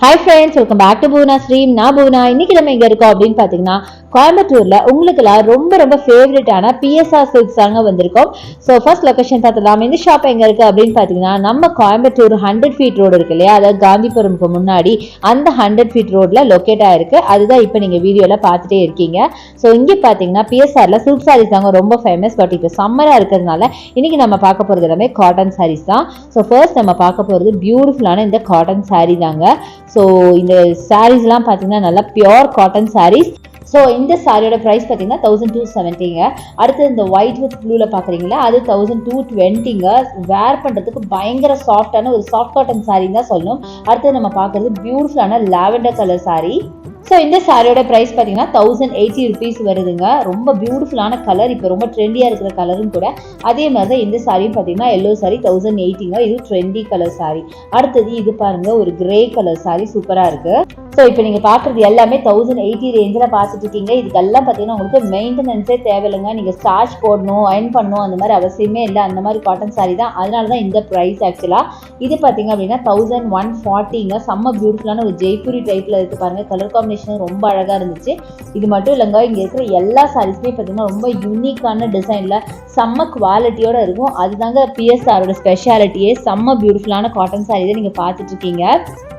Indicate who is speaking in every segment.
Speaker 1: Hi friends, welcome back to Poona stream. நான் பூனா. இன்னைக்கு நம்ம எங்க இருக்கோம் அப்படின்னு பாத்தீங்கன்னா, கோயம்புத்தூர்ல உங்களுக்குலாம் ரொம்ப ரொம்ப ஃபேவரட்டான பிஎஸ்ஆர் சில்க்ஸ் தாங்க வந்திருக்கோம். ஸோ ஃபர்ஸ்ட் லொகேஷன் பார்த்துலாம். இந்த ஷாப் எங்க இருக்கு அப்படின்னு பாத்தீங்கன்னா, நம்ம கோயம்புத்தூர் 100 ஃபீட் ரோடு இருக்கு இல்லையா, அதாவது காந்திபுரம்க்கு முன்னாடி அந்த 100 ஃபீட் ரோட்ல லொக்கேட் ஆயிருக்கு. அதுதான் இப்போ நீங்க வீடியோல பார்த்துட்டே இருக்கீங்க. ஸோ இங்க பாத்தீங்கன்னா பிஎஸ்ஆர்ல சில்க் சாரீஸ் தாங்க ரொம்ப ஃபேமஸ். பட் இப்போ சம்மரா இருக்கிறதுனால இன்னைக்கு நம்ம பார்க்க போறது எல்லாமே காட்டன் சாரீஸ் தான். ஸோ ஃபர்ஸ்ட் நம்ம பார்க்க போறது பியூட்டிஃபுல்லான இந்த காட்டன் சாரீ தாங்க. ஸோ இந்த சாரீஸ்லாம் பார்த்தீங்கன்னா நல்லா பியோர் காட்டன் சாரீஸ். ஸோ இந்த சாரியோட ப்ரைஸ் பார்த்தீங்கன்னா 1270ங்க. அடுத்து இந்த ஒயிட் வித் ப்ளூவில் பார்க்குறீங்களா, அது 1220ங்க. வேர் பண்ணுறதுக்கு பயங்கர சாஃப்டான ஒரு சாஃப்ட் காட்டன் சாரீ தான் சொல்லணும். அடுத்து நம்ம பார்க்குறது பியூட்டிஃபுல்லான லாவெண்டர் கலர் சாரீ. ஸோ இந்த சாரியோட ப்ரைஸ் பார்த்தீங்கன்னா 1080 ருபீஸ் வருதுங்க. ரொம்ப பியூட்டிஃபுல்லான கலர், இப்போ ரொம்ப ட்ரெண்டியாக இருக்கிற கலரும் கூட. அதே மாதிரி தான் இந்த சாரியும் பார்த்தீங்கன்னா எல்லோ சாரி 1080ங்க. இது ட்ரெண்டி கலர் சாரி. அடுத்தது இது பாருங்க, ஒரு கிரே கலர் சாரி சூப்பராக இருக்கு. ஸோ இப்போ நீங்கள் பார்க்குறது எல்லாமே 1080 ரேஞ்சில் பார்த்துட்டு இருக்கீங்க. இதுக்கெல்லாம் பார்த்தீங்கன்னா உங்களுக்கு மெயின்டெனன்ஸே தேவையில்லைங்க. நீங்கள் ஸ்டார்ச் போடணும், அயன் பண்ணணும், அந்த மாதிரி அவசியமே இல்லை. அந்த மாதிரி காட்டன் சாரி தான். அதனால தான் இந்த ப்ரைஸ். ஆக்சுவலாக இது பார்த்தீங்க அப்படின்னா 1140ங்க. செம்ம பியூட்டிஃபுல்லான ஒரு ஜெய்ப்பூரி டைப்பில் இருக்குது பாருங்க. கலர் காம்பினேஷன் ரொம்ப அழகா இருந்துச்சு. இது மட்டும் இல்லைங்க, இங்க இருக்கிற எல்லா சாரீஸ்மே பார்த்தீங்கன்னா ரொம்ப யூனிக்கான டிசைன்ல செம்ம குவாலிட்டியோட இருக்கும். அதுதாங்க பிஎஸ்ஆரோட ஸ்பெஷாலிட்டியே. செம்ம பியூட்டிஃபுல்லான காட்டன் சாரி தான் நீங்க பார்த்துட்டு இருக்கீங்க.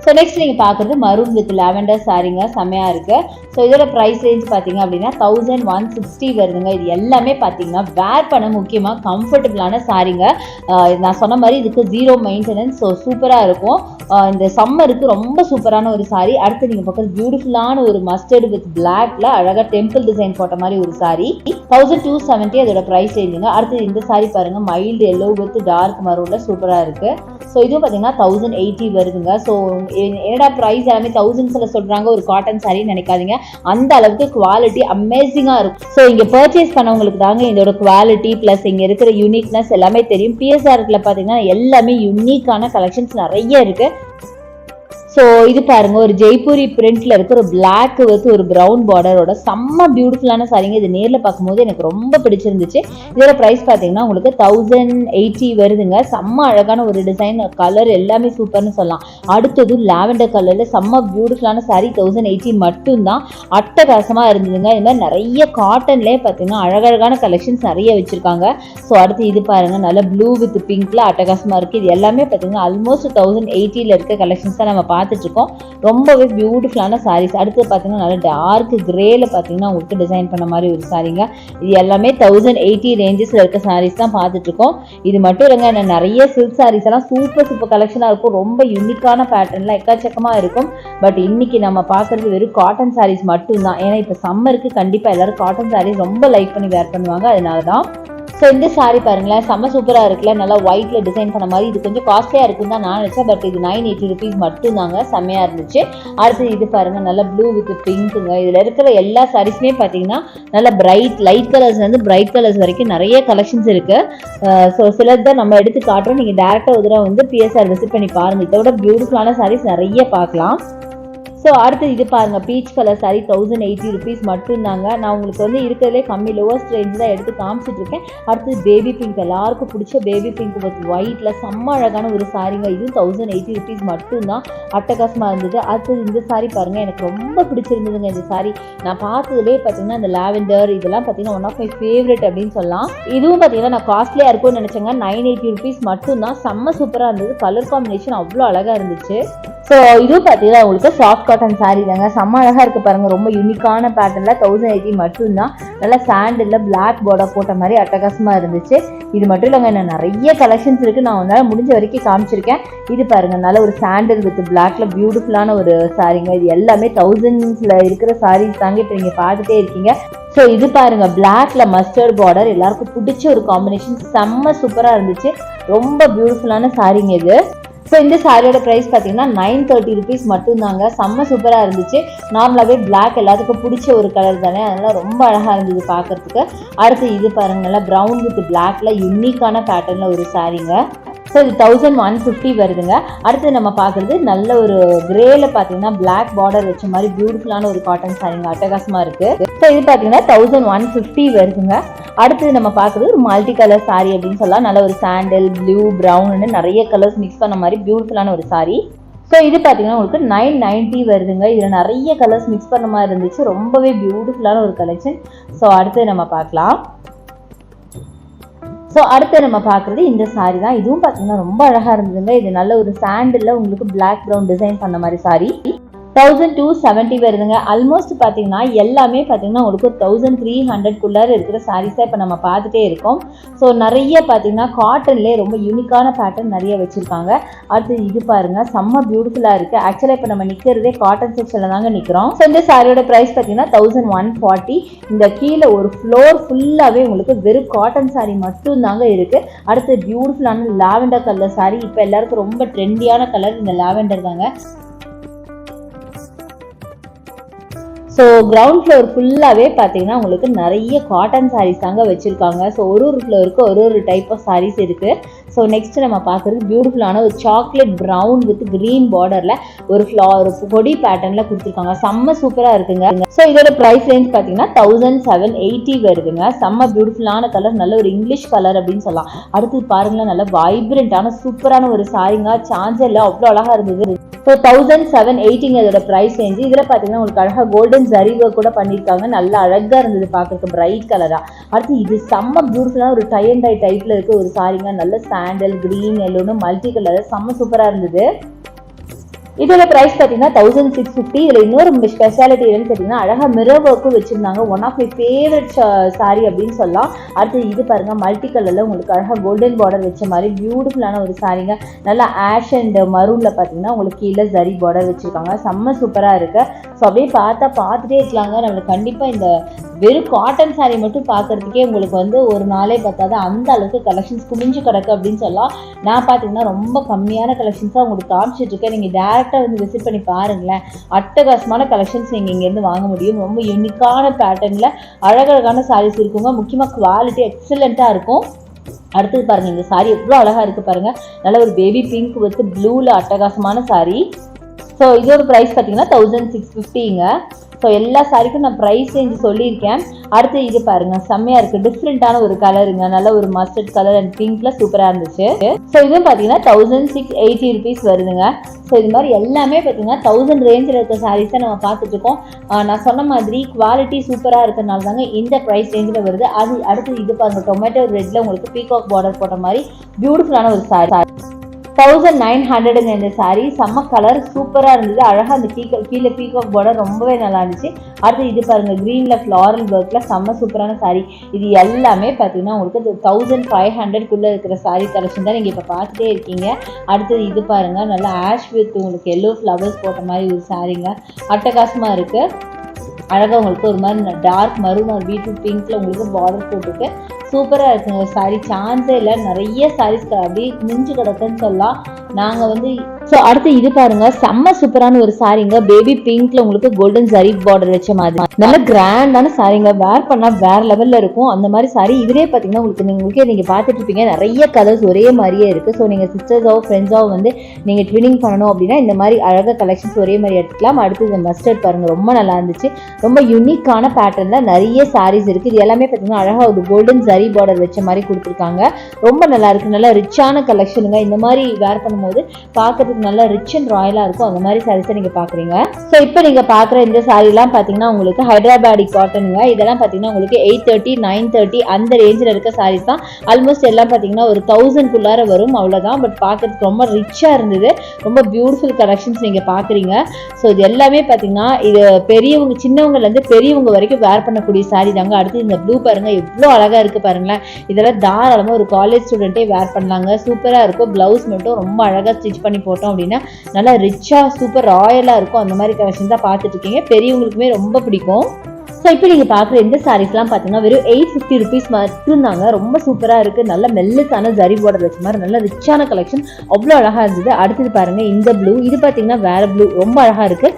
Speaker 1: ஸோ நெக்ஸ்ட் நீங்கள் பார்க்குறது மரூன் வித் லாவெண்டர் சாரீங்க. செம்மையாக இருக்குது. ஸோ இதோட ப்ரைஸ் ரேஞ்ச் பார்த்தீங்க அப்படின்னா 1160 வருதுங்க. இது எல்லாமே பார்த்தீங்கன்னா வேர் பண்ண முக்கியமாக கம்ஃபர்டபுளான சாரீங்க. நான் சொன்ன மாதிரி இதுக்கு ஜீரோ மெயின்டெனன்ஸ். ஸோ சூப்பராக இருக்கும். இந்த சம்மருக்கு ரொம்ப சூப்பரான ஒரு சாரீ. அடுத்து நீங்கள் பார்க்குறது பியூட்டிஃபுல்லான ஒரு மஸ்டர்டு வித் பிளாக்ல அழகாக டெம்பிள் டிசைன் போட்ட மாதிரி ஒரு சாரீ. 1270 அதோட ப்ரைஸ் ரேஞ்சுங்க. அடுத்து இந்த சாரீ பாருங்க, மைல்டு எல்லோ வித் டார்க் மரூன்ல சூப்பராக இருக்குது. ஸோ இதுவும் பார்த்தீங்கன்னா 1080 வருதுங்க. ஸோ என்னடா ப்ரைஸ் எல்லாமே தௌசண்ட்ஸில் சொல்கிறாங்க ஒரு காட்டன் சாரி நினைக்காதீங்க. அந்த அளவுக்கு குவாலிட்டி அமேசிங்காக இருக்கும். ஸோ இங்கே பர்ச்சேஸ் பண்ணவங்களுக்கு தாங்க இதோட குவாலிட்டி ப்ளஸ் இங்கே இருக்கிற யூனிக்னஸ் எல்லாமே தெரியும். பிஎஸ்ஆர்ல பார்த்தீங்கன்னா எல்லாமே யூனிக்கான கலெக்ஷன்ஸ் நிறைய இருக்குது. ஸோ இது பாருங்க, ஒரு ஜெய்ப்பூரி பிரிண்ட்ல இருக்க ஒரு பிளாக் வித் ஒரு ப்ரௌன் பார்டரோட செம்ம பியூட்டிஃபுல்லான சாரீங்க. இது நேரில் பார்க்கும்போது எனக்கு ரொம்ப பிடிச்சிருந்துச்சு. இதோட ப்ரைஸ் பார்த்தீங்கன்னா உங்களுக்கு 1080 வருதுங்க. செம்ம அழகான ஒரு டிசைன், கலர் எல்லாமே சூப்பர்னு சொல்லலாம். அடுத்தது லாவெண்டர் கலர்ல செம்ம பியூட்டிஃபுல்லான சாரீ 1080 மட்டும்தான். அட்டகாசமாக இருந்ததுங்க. இது மாதிரி நிறைய காட்டன்லேயே பார்த்தீங்கன்னா அழகழகான கலெக்ஷன்ஸ் நிறைய வச்சிருக்காங்க. ஸோ அடுத்து இது பாருங்க, நல்ல ப்ளூ வித் பிங்க்ல அட்டகாசமாக இருக்குது. இது எல்லாமே பார்த்தீங்கன்னா ஆல்மோஸ்ட் 1080ல் இருக்க கலெக்ஷன்ஸ் தான் நம்ம பார்த்துட்டு இருக்கோம். ரொம்பவே பியூட்டிஃபுல்லான சாரீஸ். அடுத்து பார்த்தீங்கன்னா நல்ல டார்க் கிரேல பார்த்தீங்கன்னா உங்களுக்கு டிசைன் பண்ண மாதிரி ஒரு சாரீங்க. இது எல்லாமே 1080 ரேஞ்சஸ்ல இருக்க சாரீஸ் தான் பார்த்துட்டு இருக்கோம். இது மட்டும் இல்லைங்க, நிறைய சில்க் சாரீஸ் எல்லாம் சூப்பர் கலெக்ஷனாக இருக்கும். ரொம்ப யூனிக்கான பேட்டர்ன்ல எக்கச்சக்கமா இருக்கும். பட் இன்னைக்கு நம்ம பார்க்கறது வெறும் காட்டன் சாரீஸ் மட்டும்தான். ஏன்னா இப்போ சம்மருக்கு கண்டிப்பாக எல்லாரும் காட்டன் சாரீஸ் ரொம்ப லைக் பண்ணி வேர் பண்ணுவாங்க. அதனால தான். ஸோ இந்த சாரீ பாருங்களேன், செம்ம சூப்பராக இருக்குல்ல. நல்லா ஒயிட்ல டிசைன் பண்ண மாதிரி. இது கொஞ்சம் காஸ்ட்லியாக இருக்குன்னு தான் நான் நினச்சேன். பட் இது 980 ருபீஸ் மட்டும் தாங்க. செம்மையாக இருந்துச்சு. அடுத்து இது பாருங்க, நல்லா ப்ளூ வித் பிங்க்குங்க. இதில் இருக்கிற எல்லா சாரீஸுமே பார்த்தீங்கன்னா நல்லா பிரைட் லைட் கலர்ஸ்லேருந்து பிரைட் கலர்ஸ் வரைக்கும் நிறைய கலெக்ஷன்ஸ் இருக்குது. ஸோ சிலர் தான் நம்ம எடுத்து காட்டுறோம். நீங்கள் டேரெக்டாக ஒரு தடவை வந்து பிஎஸ்ஆர் விசிட் பண்ணி பாருங்கள். இதோட பியூட்டிஃபுல்லான சாரீஸ் நிறைய பார்க்கலாம். ஸோ அடுத்து இது பாருங்கள், பீச் கலர் சாரீ 1080 ருபீஸ் மட்டும்தாங்க. நான் உங்களுக்கு வந்து இருக்கிறதுலே கம்மி லோவஸ்ட் ரேஞ்ச் தான் எடுத்து காமிச்சிட்டு இருக்கேன். அடுத்து பேபி பிங்க், எல்லாருக்கும் பிடிச்ச பேபி பிங்க் வித் ஒயிட்ல செம்ம அழகான ஒரு சாரீங்க. இதுவும் 1080 ருபீஸ் மட்டும்தான். அட்டகாசமாக இருந்தது. அடுத்தது இந்த சாரீ பாருங்கள், எனக்கு ரொம்ப பிடிச்சிருந்ததுங்க இந்த சாரீ. நான் பார்த்ததுலேயே பார்த்தீங்கன்னா இந்த லாவெண்டர் இதெல்லாம் பார்த்தீங்கன்னா ஒன் ஆஃப் மை ஃபேவரட் அப்படின்னு சொல்லலாம். இதுவும் பார்த்தீங்கன்னா நான் காஸ்ட்லியாக இருக்கும்னு நினச்சேங்க. 980 ருபீஸ் மட்டும்தான். செம்ம சூப்பராக இருந்தது. கலர் காம்பினேஷன் அவ்வளோ அழகாக இருந்துச்சு. ஸோ இதுவும் பார்த்தீங்கன்னா உங்களுக்கு சாஃப்ட் காட்டன் சாரீ தாங்க. செம்ம அழகாக இருக்குது பாருங்கள். ரொம்ப யூனிக்கான பேட்டர்ல 1080 மட்டும்தான். நல்லா சாண்டில் பிளாக் பார்டர் போட்ட மாதிரி அட்டகாசமாக இருந்துச்சு. இது மட்டும் இல்லைங்க, என்ன நிறைய கலெக்ஷன்ஸ் இருக்குது. நான் உங்களால் முடிஞ்ச வரைக்கும் காமிச்சிருக்கேன். இது பாருங்கள், நல்ல ஒரு சாண்டில் வித் பிளாக்ல பியூட்டிஃபுல்லான ஒரு சாரீங்க. இது எல்லாமே தௌசண்ட்ஸில் இருக்கிற சாரீஸ் தாங்க இப்போ நீங்கள் பார்த்துட்டே இருக்கீங்க. ஸோ இது பாருங்க, பிளாக்ல மஸ்டர்ட் பார்டர், எல்லாருக்கும் பிடிச்ச ஒரு காம்பினேஷன். செம்ம சூப்பராக இருந்துச்சு. ரொம்ப பியூட்டிஃபுல்லான சாரீங்க இது. ஸோ இந்த சாரியோட ப்ரைஸ் பார்த்தீங்கன்னா 930 ருபீஸ் மட்டும்தாங்க. செம்ம சூப்பராக இருந்துச்சு. நார்மலாகவே பிளாக் எல்லாத்துக்கும் பிடிச்ச ஒரு கலர் தானே, அதனால் ரொம்ப அழகாக இருந்தது பார்க்கறதுக்கு. அடுத்து இது பாருங்க, நல்லா ப்ரௌன் வித் பிளாக்ல யூனிக்கான பேட்டர்னில் ஒரு சாரீங்க. ஸோ இது 1150 வருதுங்க. அடுத்து நம்ம பார்க்குறது நல்ல ஒரு கிரேல பார்த்தீங்கன்னா பிளாக் பார்டர் வச்ச மாதிரி பியூட்டிஃபுல்லான ஒரு காட்டன் சாரீங்க. அட்டகாசமாக இருக்குது. ஸோ இது பார்த்தீங்கன்னா 1150 வருதுங்க. அடுத்தது நம்ம பார்க்குறது ஒரு மல்டி கலர் சாரீ அப்படின்னு சொல்லலாம். நல்ல ஒரு சாண்டில், ப்ளூ, ப்ரௌன்னு நிறைய கலர்ஸ் மிக்ஸ் பண்ண மாதிரி பியூட்டிஃபுல்லான ஒரு சாரீ. ஸோ இது பார்த்தீங்கன்னா உங்களுக்கு 990 வருதுங்க. இதில் நிறைய கலர்ஸ் மிக்ஸ் பண்ண மாதிரி இருந்துச்சு. ரொம்பவே பியூட்டிஃபுல்லான ஒரு கலெக்ஷன். ஸோ அடுத்து நம்ம பார்க்கலாம். ஸோ அடுத்து நம்ம பார்க்குறது இந்த சாரீ தான். இதுவும் பார்த்தீங்கன்னா ரொம்ப அழகாக இருந்ததுங்க. இது நல்ல ஒரு சாண்டில் உங்களுக்கு பிளாக் ப்ரௌன் டிசைன் பண்ண மாதிரி சாரீ. 1270 வருதுங்க. ஆல்மோஸ்ட் பார்த்தீங்கன்னா எல்லாமே பார்த்தீங்கன்னா உங்களுக்கு 1300 இருக்கிற சாரீஸாக இப்போ நம்ம பார்த்துட்டே இருக்கோம். ஸோ நிறைய பார்த்தீங்கன்னா காட்டன்லேயே ரொம்ப யூனிக்கான பேட்டர்ன் நிறைய வச்சுருக்காங்க. அடுத்து இது பாருங்க, செம்ம பியூட்டிஃபுல்லாக இருக்குது. ஆக்சுவலாக இப்போ நம்ம நிற்கிறதே காட்டன் செக்ஷனில் தாங்க நிற்கிறோம். ஸோ இந்த சாரியோட ப்ரைஸ் பார்த்தீங்கன்னா 1140. இந்த கீழே ஒரு ஃப்ளோர் ஃபுல்லாகவே உங்களுக்கு வெறும் காட்டன் சாரீ மட்டும் தாங்க இருக்குது. அடுத்து பியூட்டிஃபுல்லான லாவெண்டர் கலர் சாரீ. இப்போ எல்லாருக்கும் ரொம்ப ட்ரெண்டியான கலர் இந்த லாவெண்டர் தாங்க. ஸோ கிரவுண்ட் ஃப்ளோர் ஃபுல்லாகவே பார்த்தீங்கன்னா உங்களுக்கு நிறைய காட்டன் சாரீஸ் தாங்க வச்சுருக்காங்க. ஸோ ஒரு ஃப்ளோருக்கு ஒரு டைப் ஆஃப் சாரீஸ் இருக்குது. ஸோ நெக்ஸ்ட் நம்ம பார்க்குறது பியூட்டிஃபுல்லான ஒரு சாக்லேட் ப்ரௌன் வித் க்ரீன் பார்டரில் ஒரு கொடி பேட்டர்னில் கொடுத்துருக்காங்க. செம்ம சூப்பராக இருக்குங்க. ஸோ இதோட ப்ரைஸ் ரேஞ்ச் பார்த்தீங்கன்னா 1780 வருதுங்க. செம்ம பியூட்டிஃபுல்லான கலர், நல்ல ஒரு இங்கிலீஷ் கலர் அப்படின்னு சொல்லலாம். அடுத்து பாருங்களேன், நல்ல வைப்ரண்டான சூப்பரான ஒரு சாரீங்க. சார்ஜரில் அவ்வளோ அழகாக இருந்தது. ஸோ 1780 இதோட ப்ரைஸ் ரேஞ்சு. இதில் பார்த்தீங்கன்னா உங்களுக்கு அழகாக கோல்டன் ஜரி ஒர்க் கூட பண்ணியிருக்காங்க. நல்லா அழகாக இருந்தது பார்க்குறதுக்கு, பிரைட் கலராக. அடுத்து இது செம்ம பியூட்டிஃபுல்லான ஒரு டை அண்ட் டை டைப்பில் இருக்க ஒரு சாரீங்க. நல்ல சாண்டல், கிரீன், எல்லோன்னு மல்டி கலர், செம்ம சூப்பராக இருந்தது. இதோட பிரைஸ் பார்த்தீங்கன்னா 1650. இதில் இன்னொரு ஸ்பெஷாலிட்டி என்னன்னு கேட்டிங்கன்னா அழகாக மிரர் ஒர்க்கும் வச்சுருந்தாங்க. One of my favourite sari அப்படின்னு சொல்லலாம். அடுத்து இது பாருங்கள், மல்டி கலரில் உங்களுக்கு அழகாக கோல்டன் பார்டர் வச்ச மாதிரி பியூட்டிஃபுல்லான ஒரு சாரீங்க. நல்லா ஆஷ் அண்ட் மரூனில் பார்த்தீங்கன்னா உங்களுக்கு கீழே ஜரி பார்டர் வச்சுருக்காங்க. செம்ம சூப்பராக இருக்குது. ஸோ அப்படியே பார்த்துட்டே இருக்கலாங்க. நம்மளுக்கு கண்டிப்பாக இந்த வெறும் காட்டன் சாரீ மட்டும் பார்க்குறதுக்கே உங்களுக்கு வந்து ஒரு நாளே பார்த்தாது, அந்த அளவுக்கு கலெக்ஷன்ஸ் குமிஞ்சு கிடக்கு அப்படின்னு சொல்லலாம். நான் பார்த்தீங்கன்னா ரொம்ப கம்மியான கலெக்ஷன்ஸாக உங்களுக்கு காமிச்சிட்ருக்கேன். நீங்கள் டேரெக்டாக வந்து விசிட் பண்ணி பாருங்களேன். அட்டகாசமான கலெக்ஷன்ஸ் நீங்கள் இங்கேருந்து வாங்க முடியும். ரொம்ப யூனிக்கான பேட்டர்னில் அழகழகான சாரீஸ் இருக்குங்க. முக்கியமாக குவாலிட்டி எக்ஸலண்ட்டாக இருக்கும். அடுத்தது பாருங்கள், இந்த சாரீ எவ்வளோ அழகாக இருக்குது பாருங்கள். நல்ல ஒரு பேபி பிங்க் வித் ப்ளூவில் அட்டகாசமான சாரீ. ஸோ இதோட ப்ரைஸ் பார்த்தீங்கன்னா 1650ங்க. ஸோ எல்லா சாரிக்கும் நான் ப்ரைஸ் ரேஞ்சு சொல்லியிருக்கேன். அடுத்து இது பாருங்கள், செம்மையாக இருக்குது. டிஃப்ரெண்ட்டான ஒரு கலருங்க. நல்ல ஒரு மஸ்டர்ட் கலர் அண்ட் பிங்க்ல சூப்பராக இருந்துச்சு. ஸோ இதுவும் பார்த்தீங்கன்னா 1680 ருபீஸ் வருதுங்க. ஸோ இது மாதிரி எல்லாமே பார்த்தீங்கன்னா 1000 ரேஞ்சில் இருக்க சாரீஸை நம்ம பார்த்துட்ருக்கோம். நான் சொன்ன மாதிரி குவாலிட்டி சூப்பராக இருக்கிறதுனால தாங்க இந்த ப்ரைஸ் ரேஞ்சில் வருது. அது அடுத்து இது பாருங்கள், டொமேட்டோ ரெட்டில் உங்களுக்கு பீகாக் பார்டர் போட்ட மாதிரி பியூட்டிஃபுல்லான ஒரு சாரி. 1900 இந்த சாரீ. செம்ம கலர் சூப்பராக இருந்தது. அழகாக அந்த கீழே பீகாக் பார்டர் ரொம்பவே நல்லா இருந்துச்சு. அடுத்து இது பாருங்கள், க்ரீனில் ஃப்ளாரல் ஒர்க்கில் செம்ம சூப்பரான சாரீ. இது எல்லாமே பார்த்தீங்கன்னா உங்களுக்கு 1500 இருக்கிற சாரீ கலெக்ஷன் தான் நீங்கள் இப்போ பார்த்துட்டே இருக்கீங்க. அடுத்தது இது பாருங்கள், நல்லா ஆஷ் வித் உங்களுக்கு எல்லோ ஃப்ளவர்ஸ் போட்ட மாதிரி ஒரு சாரீங்க. அட்டகாசமாக இருக்குது. அழகாக உங்களுக்கு ஒரு மாதிரி டார்க் மரூன் ஒரு பீட்ரூட் பிங்க்கில் உங்களுக்கு பார்டர் போட்டுருக்கு. சூப்பராக இருக்குங்க சாரீ. சான்ஸே இல்லை, நிறைய சாரீஸ் அப்படியே மிஞ்சு கிடக்குன்னு சொல்லலாம். நாங்கள் வந்து ஸோ அடுத்து இது பாருங்க, செம்ம சூப்பரான ஒரு சாரீங்க. பேபி பிங்க்ல உங்களுக்கு கோல்டன் ஜரி பார்டர் வச்ச மாதிரி நல்ல கிராண்டான சாரீங்க. வேர் பண்ணா வேற லெவல்ல இருக்கும் அந்த மாதிரி சாரீ. இதுலேயே பார்த்தீங்கன்னா உங்களுக்கு நீங்க பார்த்துட்டு இருப்பீங்க, நிறைய கலர்ஸ் ஒரே மாதிரியே இருக்கு. ஸோ நீங்க சிஸ்டர்ஸோ ஃப்ரெண்ட்ஸோ வந்து நீங்க ட்வினிங் பண்ணணும் அப்படின்னா இந்த மாதிரி அழகாக கலெக்ஷன்ஸ் ஒரே மாதிரி எடுத்துக்கலாம். அடுத்து இந்த மஸ்டர்ட் பாருங்க, ரொம்ப நல்லா இருந்துச்சு. ரொம்ப யூனிக்கான பேட்டர்ன்ல நிறைய சாரீஸ் இருக்கு. இது எல்லாமே பார்த்தீங்கன்னா அழகாக ஒரு கோல்டன் ஜரி பார்டர் வச்ச மாதிரி கொடுத்துருக்காங்க. ரொம்ப நல்லா இருக்கு. நல்லா ரிச்சான கலெக்ஷனுங்க. இந்த மாதிரி வேர் பண்ணும்போது பார்க்கறதுக்கு நல்லா ரிச் அண்ட் ராயலா இருக்கும். அந்த மாதிரி சாரீஸை நீங்க பாக்குறீங்க. ஸோ இப்போ நீங்க பாக்குற இந்த சாரீ எல்லாம் பாத்தீங்கன்னா உங்களுக்கு ஹைதராபாடி காட்டனுங்க. இதெல்லாம் பாத்தீங்கன்னா உங்களுக்கு 830 930 அந்த ரேஞ்சில் இருக்க சாரீஸ் தான். ஆல்மோஸ்ட் எல்லாம் பாத்தீங்கன்னா ஒரு 1000 வரும், அவ்வளவுதான். பட் பார்க்கறதுக்கு ரொம்ப ரிச்சா இருந்தது. ரொம்ப பியூட்டிஃபுல் கலெக்ஷன்ஸ் நீங்க பாக்குறீங்க. ஸோ இது எல்லாமே பாத்தீங்கன்னா இது பெரியவங்க சின்னவங்கல இருந்து பெரியவங்க வரைக்கும் வேர் பண்ணக்கூடிய சாரீ தாங்க. அடுத்து இந்த ப்ளூ பாருங்க, எவ்வளவு அழகா இருக்கு பாருங்களேன். இதெல்லாம் தாராளமா ஒரு காலேஜ் ஸ்டூடெண்டே வேர் பண்ணலாங்க. சூப்பரா இருக்கும். பிளவுஸ் மட்டும் ரொம்ப அழகா ஸ்டிச் பண்ணி போட்டோம் அப்படின்னா நல்லா ரிச்சா சூப்பர் ராயலா இருக்கும். அந்த மாதிரி கலெக்ஷன் தான் பார்த்துட்டு இருக்கீங்க. பெரியவங்களுக்குமே ரொம்ப பிடிக்கும். ஸோ இப்போ நீங்கள் பார்க்குற இந்த சாரீஸ்லாம் பார்த்தீங்கன்னா வெறும் 850 ருபீஸ் மட்டும்தாங்க. ரொம்ப சூப்பராக இருக்குது. நல்ல மெல்லுசான ஜரி பார்டர் வச்ச மாதிரி நல்ல ரிச்சான கலெக்ஷன், அவ்வளோ அழகாக இருந்தது. அடுத்தது பாருங்கள், இந்த ப்ளூ. இது பார்த்தீங்கன்னா வேற ப்ளூ, ரொம்ப அழகாக இருக்குது.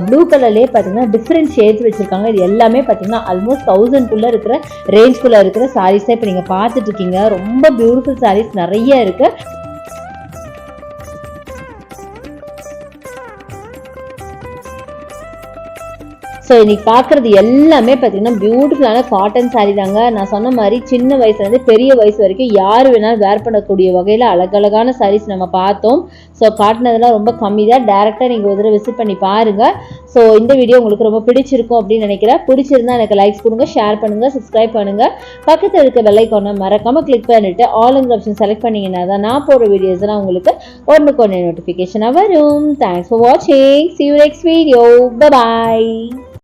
Speaker 1: ப்ளூ கலர்லேயே பார்த்தீங்கன்னா டிஃப்ரெண்ட் ஷேட்ஸ் வச்சுருக்காங்க. இது எல்லாமே பார்த்தீங்கன்னா ஆல்மோஸ்ட் 1000 இருக்கிற ரேஞ்ச்குள்ளே இருக்கிற சாரீஸை இப்போ நீங்கள் பார்த்துட்டு இருக்கீங்க. ரொம்ப பியூட்டிஃபுல் சாரீஸ் நிறைய இருக்குது. ஸோ இன்னைக்கு பார்க்குறது எல்லாமே பார்த்தீங்கன்னா பியூட்டிஃபுல்லான காட்டன் சாரீ தாங்க. நான் சொன்ன மாதிரி சின்ன வயசுலேருந்து பெரிய வயசு வரைக்கும் யார் வேணாலும் வேர் பண்ணக்கூடிய வகையில் அழகழகான சாரீஸ் நம்ம பார்த்தோம். ஸோ காட்டினதெல்லாம் ரொம்ப கம்மி தான். டேரெக்டாக நீங்கள் ஒரு தடவை விசிட் பண்ணி பாருங்கள். ஸோ இந்த வீடியோ உங்களுக்கு ரொம்ப பிடிச்சிருக்கும் அப்படின்னு நினைக்கிறேன். பிடிச்சிருந்தா எனக்கு லைக்ஸ் கொடுங்க, ஷேர் பண்ணுங்கள், சப்ஸ்கிரைப் பண்ணுங்கள். பக்கத்தில் இருக்க பெல் ஐகானை மறக்காமல் கிளிக் பண்ணிவிட்டு ஆல்ங்கிற ஆப்ஷன் செலக்ட் பண்ணிங்கன்னா தான் நான் போடுற வீடியோஸ்லாம் உங்களுக்கு ஒன்றுக்கு ஒன்று நோட்டிஃபிகேஷனாக வரும். தேங்க்ஸ் ஃபார் வாட்சிங். See you next video. Bye bye.